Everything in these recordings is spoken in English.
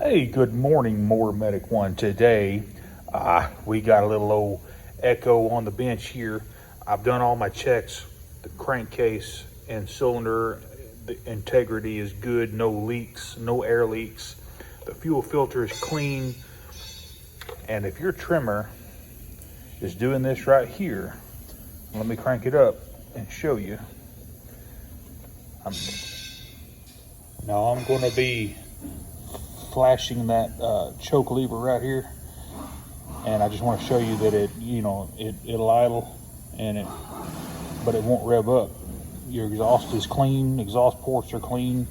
Hey, good morning, Mower Medic One. Today, we got a little old echo on the bench here. I've done all my checks. The crankcase and cylinder, the integrity is good. No leaks, no air leaks. The fuel filter is clean. And if your trimmer is doing this right here, let me crank it up and show you. Now I'm going to be flashing that choke lever right here, and I just want to show you that it'll idle but it won't rev up. Your exhaust is clean, exhaust ports are clean.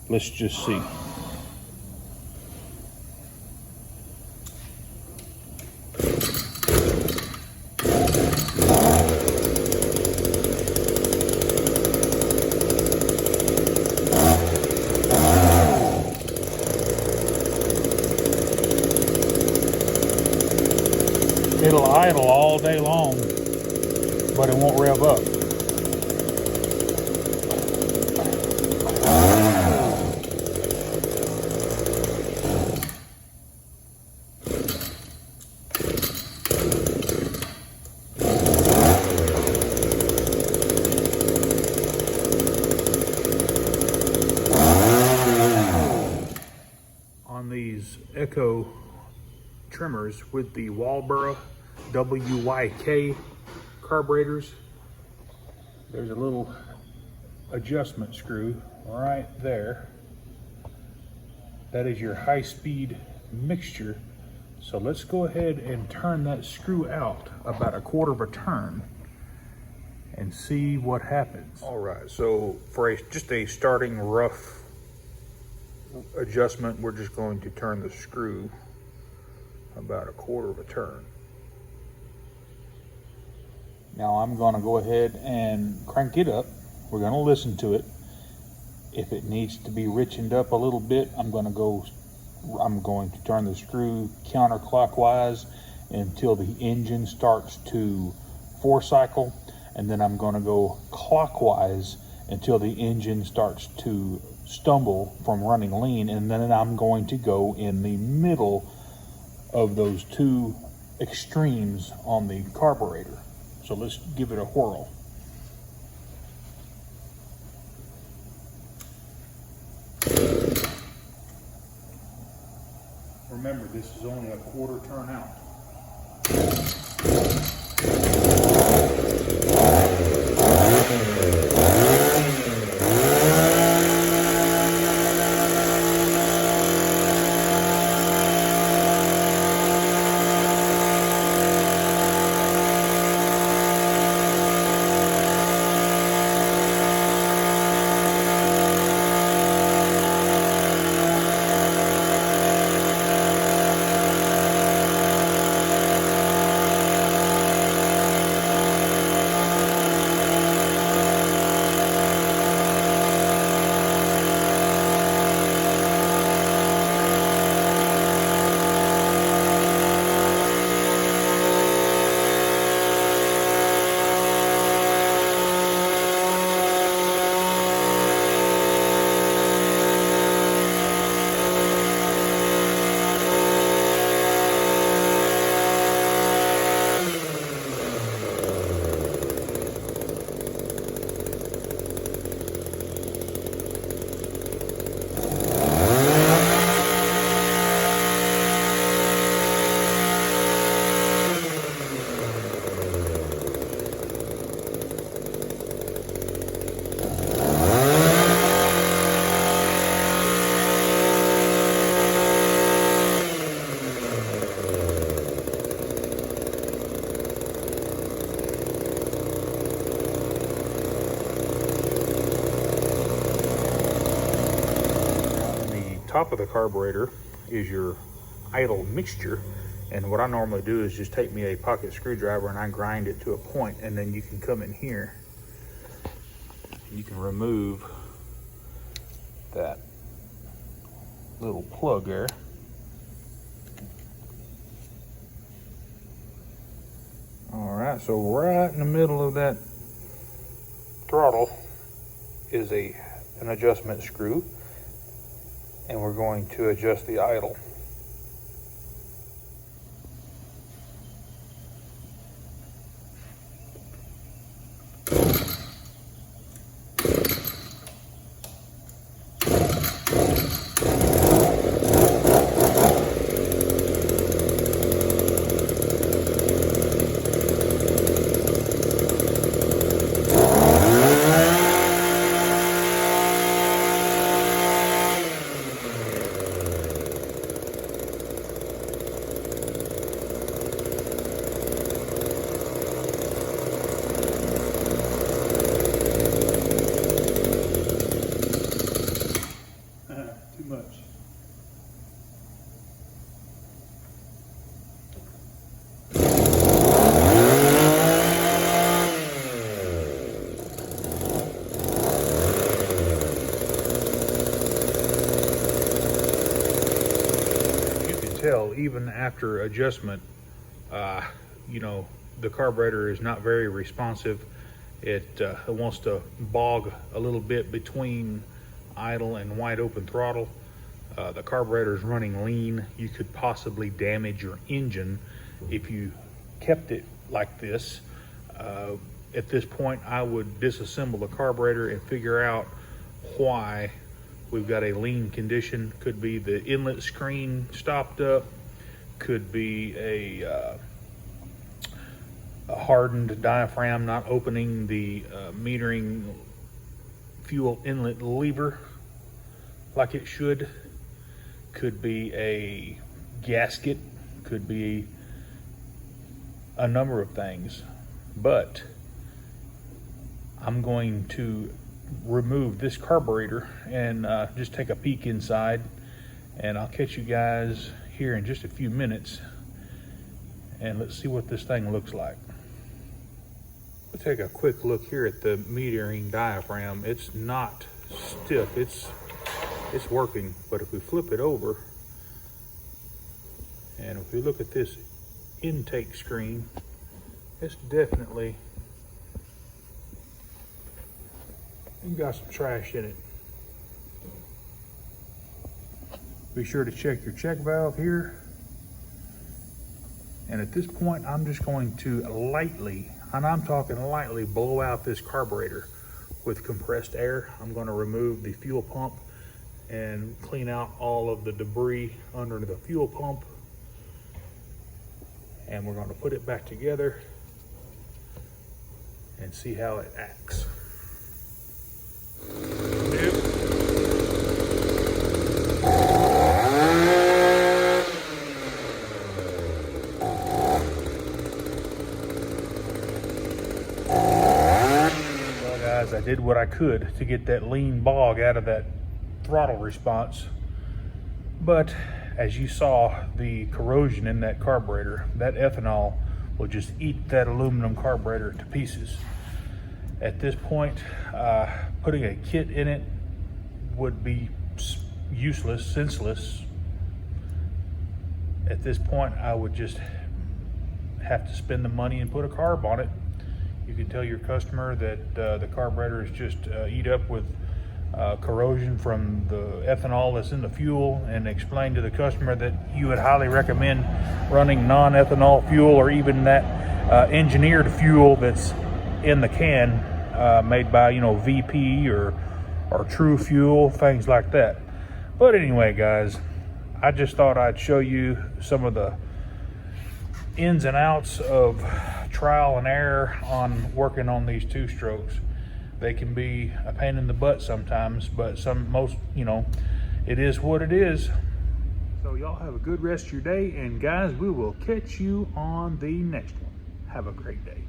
Let's just see. It'll idle all day long, but it won't rev up. On these Echo trimmers with the Walboro WYK carburetors, there's a little adjustment screw right there. That is your high-speed mixture. So let's go ahead and turn that screw out about a quarter of a turn and see what happens. All right, so for just a starting rough adjustment, we're just going to turn the screw about a quarter of a turn. Now I'm going to go ahead and crank it up. We're going to listen to it. If it needs to be richened up a little bit, I'm going to turn the screw counterclockwise until the engine starts to 4-cycle, and then I'm going to go clockwise until the engine starts to stumble from running lean, and then I'm going to go in the middle of those two extremes on the carburetor. So let's give it a whirl. Remember, this is only a quarter turn out. Top of the carburetor is your idle mixture, and what I normally do is just take me a pocket screwdriver and I grind it to a point, and then you can come in here and you can remove that little plug there. All right, so right in the middle of that throttle is an adjustment screw. and we're going to adjust the idle. Too much. You can tell even after adjustment, you know, the carburetor is not very responsive. It wants to bog a little bit between idle and wide open throttle. The carburetor is running lean. You could possibly damage your engine if you kept it like this. At this point, I would disassemble the carburetor and figure out why we've got a lean condition. Could be the inlet screen stopped up, could be a hardened diaphragm not opening the metering fuel inlet lever like it should, could be a gasket, could be a number of things. But I'm going to remove this carburetor and just take a peek inside, and I'll catch you guys here in just a few minutes, and let's see what this thing looks like. Let's take a quick look here at the metering diaphragm. It's not stiff, it's working, but if we flip it over and if we look at this intake screen, it's definitely got some trash in it. Be sure to check your check valve here. And at this point, I'm just going to lightly, and I'm talking lightly, blow out this carburetor with compressed air. I'm going to remove the fuel pump and clean out all of the debris under the fuel pump. And we're going to put it back together and see how it acts. Well guys, I did what I could to get that lean bog out of that throttle response, but as you saw, the corrosion in that carburetor, that ethanol will just eat that aluminum carburetor to pieces. At this point, putting a kit in it would be useless, senseless. At this point, I would just have to spend the money and put a carb on it. You can tell your customer that the carburetor is just eat up with corrosion from the ethanol that's in the fuel, and explain to the customer that you would highly recommend running non-ethanol fuel, or even that engineered fuel that's in the can, made by, you know, VP or True Fuel, things like that. But anyway guys, I just thought I'd show you some of the ins and outs of trial and error on working on these two strokes. They can be a pain in the butt sometimes, but you know, it is what it is. So y'all have a good rest of your day, and guys, we will catch you on the next one. Have a great day.